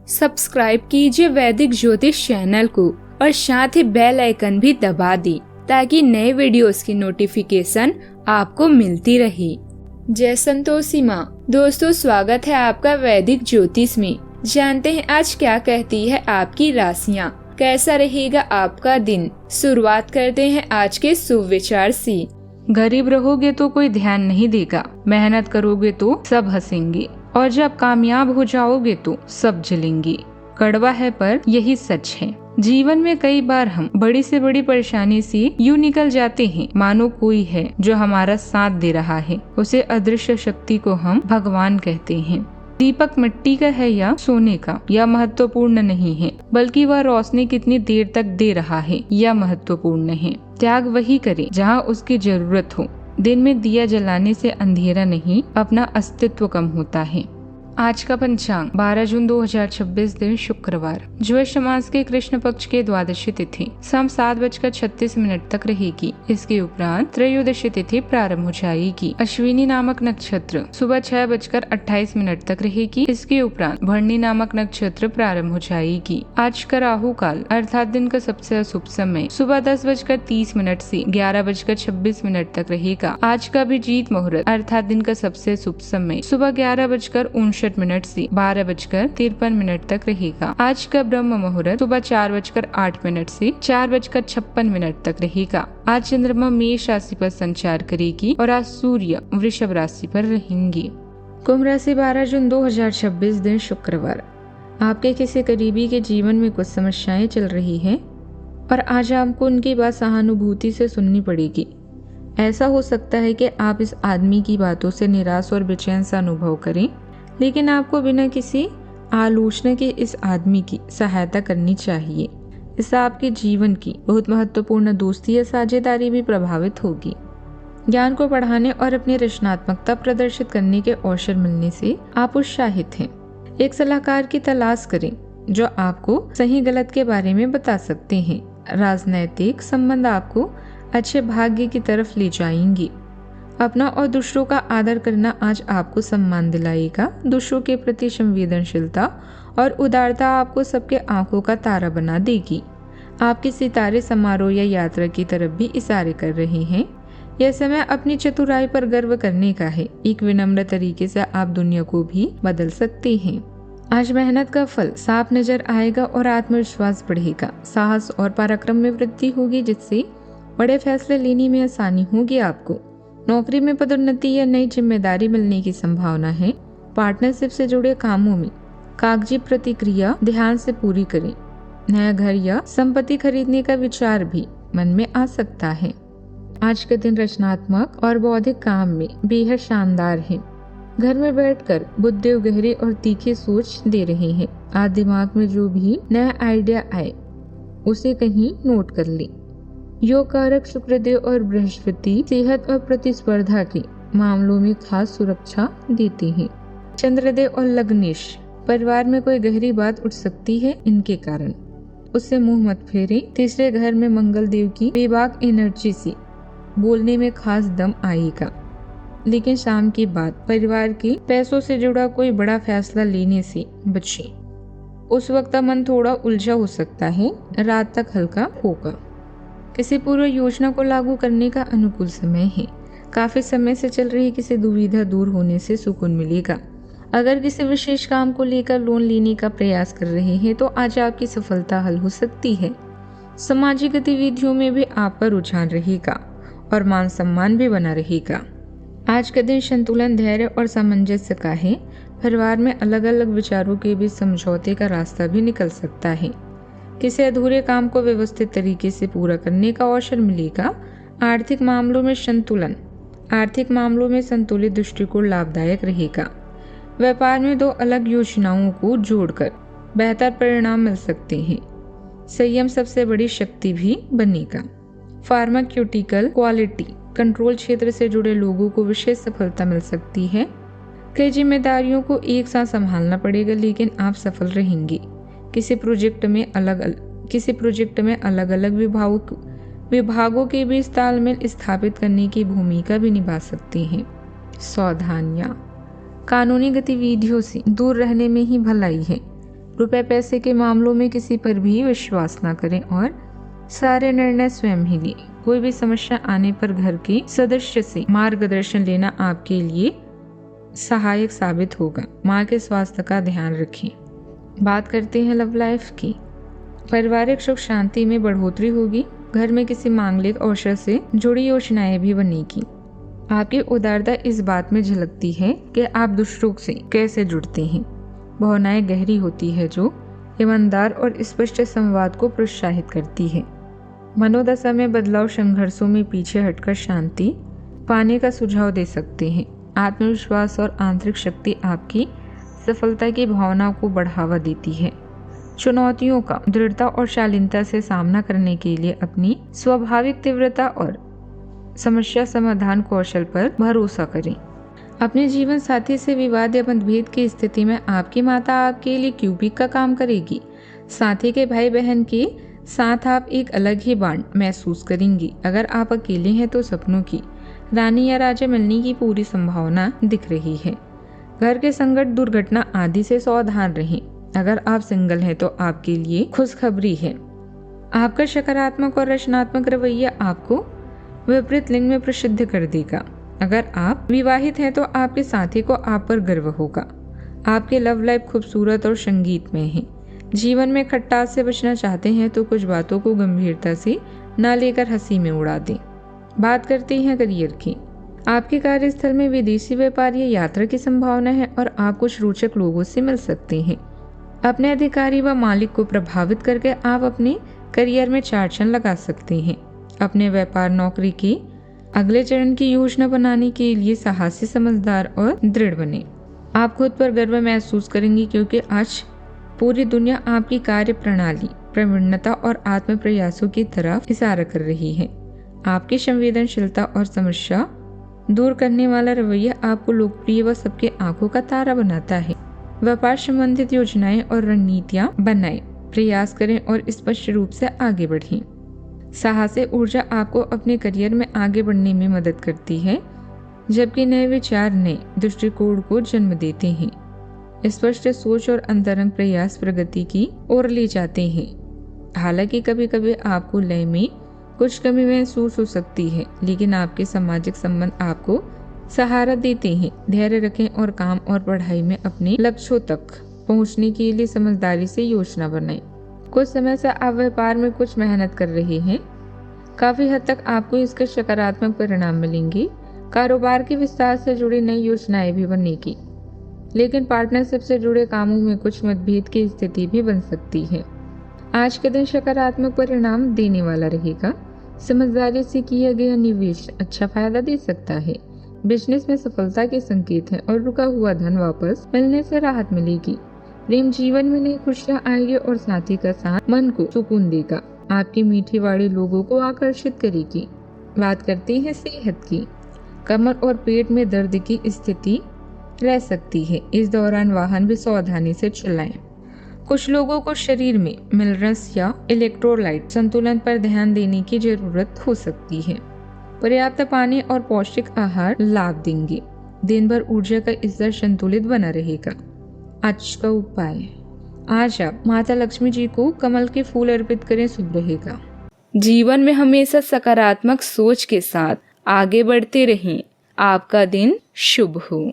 Subscribe कीजिए वैदिक ज्योतिष चैनल को और साथ ही बेल आइकन भी दबा दी ताकि नए वीडियोस की नोटिफिकेशन आपको मिलती रहे। जय संतोषी माँ। दोस्तों, स्वागत है आपका वैदिक ज्योतिष में। जानते हैं आज क्या कहती है आपकी राशियाँ, कैसा रहेगा आपका दिन। शुरुआत करते हैं आज के शुभ विचार से। गरीब रहोगे तो कोई ध्यान नहीं देगा, मेहनत करोगे तो सब हंसेंगे और जब कामयाब हो जाओगे तो सब जलेंगे। कड़वा है पर यही सच है। जीवन में कई बार हम बड़ी से बड़ी परेशानी से यूं निकल जाते हैं मानो कोई है जो हमारा साथ दे रहा है। उसे अदृश्य शक्ति को हम भगवान कहते हैं। दीपक मिट्टी का है या सोने का यह महत्वपूर्ण नहीं है, बल्कि वह रोशनी कितनी देर तक दे रहा है यह महत्वपूर्ण है। त्याग वही करे जहाँ उसकी जरूरत हो। दिन में दिया जलाने से अंधेरा नहीं, अपना अस्तित्व कम होता है। आज का पंचांग 12 जून 2026 दिन शुक्रवार। ज्येष्ठ मास के कृष्ण पक्ष के द्वादशी तिथि शाम 7:36 तक रहेगी। इसके उपरांत त्रयोदशी तिथि प्रारंभ हो जाएगी। अश्विनी नामक नक्षत्र सुबह 6:28 तक रहेगी। इसके उपरांत भरणी नामक नक्षत्र प्रारंभ हो जाएगी। आज का राहु काल अर्थात दिन का सबसे अशुभ समय सुबह 10:30 से 11:26 तक रहेगा। आज का अभिजीत मुहूर्त अर्थात दिन का सबसे शुभ समय सुबह 11:59 से 12:53 तक रहेगा। आज का ब्रह्म मुहूर्त सुबह 4:08 से 4:56 तक रहेगा। आज चंद्रमा मेष राशि पर संचार करेगी और आज सूर्य वृषभ राशि पर रहेंगे। कुंभ राशि 12 जून 2026 दिन शुक्रवार। आपके किसी करीबी के जीवन में कुछ समस्याएं चल रही हैं और आज आपको उनकी बात सहानुभूति से सुननी पड़ेगी। ऐसा हो सकता है कि आप इस आदमी की बातों से निराश और बेचैन सा अनुभव करें, लेकिन आपको बिना किसी आलोचना के इस आदमी की सहायता करनी चाहिए। इससे आपके जीवन की बहुत महत्वपूर्ण दोस्ती या साझेदारी भी प्रभावित होगी। ज्ञान को बढ़ाने और अपनी रचनात्मकता प्रदर्शित करने के अवसर मिलने से आप उत्साहित हैं। एक सलाहकार की तलाश करें जो आपको सही गलत के बारे में बता सकते हैं। राजनैतिक संबंध आपको अच्छे भाग्य की तरफ ले जाएंगे। अपना और दूसरों का आदर करना आज आपको सम्मान दिलाएगा। दूसरों के प्रति संवेदनशीलता और उदारता आपको सबके आंखों का तारा बना देगी। आपके सितारे समारोह या यात्रा की तरफ भी इशारे कर रहे हैं। यह समय अपनी चतुराई पर गर्व करने का है। एक विनम्र तरीके से आप दुनिया को भी बदल सकते हैं। आज मेहनत का फल साफ नजर आएगा और आत्मविश्वास बढ़ेगा। साहस और पराक्रम में वृद्धि होगी, जिससे बड़े फैसले लेने में आसानी होगी। आपको नौकरी में पदोन्नति या नई जिम्मेदारी मिलने की संभावना है। पार्टनरशिप से जुड़े कामों में कागजी प्रतिक्रिया ध्यान से पूरी करें। नया घर या संपत्ति खरीदने का विचार भी मन में आ सकता है। आज का दिन रचनात्मक और बौद्धिक काम में बेहद शानदार है। घर में बैठकर बुद्धिव गहरे और तीखे सोच दे रहे हैं। आज दिमाग में जो भी नया आइडिया आए उसे कहीं नोट कर ले। योग कारक शुक्रदेव और बृहस्पति सेहत और प्रतिस्पर्धा के मामलों में खास सुरक्षा देते हैं। चंद्रदेव और लग्नेश परिवार में कोई गहरी बात उठ सकती है, इनके कारण उससे मुंह मत फेरें। तीसरे घर में मंगल देव की बेबाक एनर्जी से बोलने में खास दम आएगा, लेकिन शाम के बाद परिवार के पैसों से जुड़ा कोई बड़ा फैसला लेने से बचें। उस वक्त मन थोड़ा उलझा हो सकता है, रात तक हल्का होगा। किसी पूर्व योजना को लागू करने का अनुकूल समय है। काफी समय से चल रही किसी दुविधा दूर होने से सुकून मिलेगा। अगर किसी विशेष काम को लेकर लोन लेने का प्रयास कर रहे हैं तो आज आपकी सफलता हल हो सकती है। सामाजिक गतिविधियों में भी आप पर रुझान रहेगा और मान सम्मान भी बना रहेगा। आज का दिन संतुलन, धैर्य और सामंजस्य का है। परिवार में अलग अलग विचारों के बीच समझौते का रास्ता भी निकल सकता है। किसी अधूरे काम को व्यवस्थित तरीके से पूरा करने का अवसर मिलेगा। आर्थिक मामलों में संतुलित दृष्टिकोण लाभदायक रहेगा। व्यापार में दो अलग योजनाओं को जोड़कर बेहतर परिणाम मिल सकते हैं। संयम सबसे बड़ी शक्ति भी बनेगा। फार्मास्यूटिकल क्वालिटी कंट्रोल क्षेत्र से जुड़े लोगों को विशेष सफलता मिल सकती है। कई जिम्मेदारियों को एक साथ संभालना पड़ेगा, लेकिन आप सफल रहेंगे। किसी प्रोजेक्ट में अलग अलग विभागों के बीच तालमेल स्थापित करने की भूमिका भी निभा सकते हैं। सावधानियां, कानूनी गतिविधियों से दूर रहने में ही भलाई है। रुपए पैसे के मामलों में किसी पर भी विश्वास न करें और सारे निर्णय स्वयं ही लें। कोई भी समस्या आने पर घर के सदस्य से मार्गदर्शन लेना आपके लिए सहायक साबित होगा। माँ के स्वास्थ्य का ध्यान रखें। बात करते हैं लव लाइफ की। पारिवारिक सुख शांति में बढ़ोतरी होगी। घर में किसी मांगलिक अवसर से जुड़ी योजनाएं भी बनेगी। आपकी उदारता इस बात में झलकती है कि आप दूसरों से कैसे जुड़ते हैं। भावनाएं गहरी होती है जो ईमानदार और स्पष्ट संवाद को प्रोत्साहित करती है। मनोदशा में बदलाव संघर्षों में पीछे हटकर शांति पाने का सुझाव दे सकते हैं। आत्मविश्वास और आंतरिक शक्ति आपकी सफलता की भावना को बढ़ावा देती है। चुनौतियों का दृढ़ता और शालीनता से सामना करने के लिए अपनी स्वाभाविक तीव्रता और समस्या समाधान कौशल पर भरोसा करें। अपने जीवन साथी से विवाद या मतभेद की स्थिति में आपकी माता आपके लिए क्यूबिक का काम करेगी। साथी के भाई बहन के साथ आप एक अलग ही बांड महसूस करेंगी। अगर आप अकेले हैं तो सपनों की रानी या राजा मिलने की पूरी संभावना दिख रही है। घर के संकट दुर्घटना आदि से सावधान रहें। अगर आप सिंगल हैं तो आपके लिए खुशखबरी है। आपका सकारात्मक और रचनात्मक रवैया आपको विपरीत लिंग में प्रसिद्ध कर देगा। अगर आप विवाहित हैं तो आपके साथी को आप पर गर्व होगा। आपकी लव लाइफ खूबसूरत और संगीतमय है। जीवन में खट्टास से बचना चाहते हैं तो कुछ बातों को गंभीरता से न लेकर हंसी में उड़ा दें। बात करते हैं करियर की। आपके कार्यस्थल में विदेशी व्यापार या यात्रा की संभावना है और आप कुछ रोचक लोगों से मिल सकते हैं। अपने अधिकारी व मालिक को प्रभावित करके आप अपने करियर में चार चांद लगा सकते हैं। अपने व्यापार नौकरी के अगले चरण की योजना बनाने के लिए साहसी, समझदार और दृढ़ बने। आप खुद पर गर्व महसूस करेंगे क्योंकि आज पूरी दुनिया आपकी कार्य प्रणाली, प्रवीणता और आत्म प्रयासों की तरफ इशारा कर रही है। आपकी संवेदनशीलता और समस्या दूर करने वाला रवैया आपको लोकप्रिय व सबके आंखों का तारा बनाता है। व्यापार संबंधित योजनाएं और रणनीतियां बनाएं, प्रयास करें और स्पष्ट रूप से आगे बढ़ें। साहसी ऊर्जा आपको अपने करियर में आगे बढ़ने में मदद करती है, जबकि नए विचार नए दृष्टिकोण को जन्म देते हैं। स्पष्ट सोच और अंतरंग प्रयास प्रगति की ओर ले जाते हैं। हालांकि कभी कभी आपको लय में कुछ कमी महसूस हो सकती है, लेकिन आपके सामाजिक संबंध आपको सहारा देते हैं। धैर्य रखें और काम और पढ़ाई में अपने लक्ष्यों तक पहुंचने के लिए समझदारी से योजना बनाएं। कुछ समय से आप व्यापार में कुछ मेहनत कर रहे हैं। काफी हद तक आपको इसके सकारात्मक परिणाम मिलेंगे। कारोबार के विस्तार से जुड़ी नई योजनाएं भी बनेगी, लेकिन पार्टनरशिप से जुड़े कामों में कुछ मतभेद की स्थिति भी बन सकती है। आज के दिन सकारात्मक परिणाम देने वाला रहेगा। समझदारी से किया गया निवेश अच्छा फायदा दे सकता है। बिजनेस में सफलता के संकेत हैं और रुका हुआ धन वापस मिलने से राहत मिलेगी। प्रेम जीवन में नई खुशियां आएगी और साथी का साथ मन को सुकून देगा। आपकी मीठी वाणी लोगों को आकर्षित करेगी। बात करते हैं सेहत की। कमर और पेट में दर्द की स्थिति रह सकती है। इस दौरान वाहन भी सावधानी से चलाएं। कुछ लोगों को शरीर में मिनरल्स या इलेक्ट्रोलाइट संतुलन पर ध्यान देने की जरूरत हो सकती है। पर्याप्त पानी और पौष्टिक आहार लाभ देंगे। दिन भर ऊर्जा का स्तर संतुलित बना रहेगा। आज का उपाय, आज आप माता लक्ष्मी जी को कमल के फूल अर्पित करें, शुभ रहेगा। जीवन में हमेशा सकारात्मक सोच के साथ आगे बढ़ते रहें। आपका दिन शुभ हो।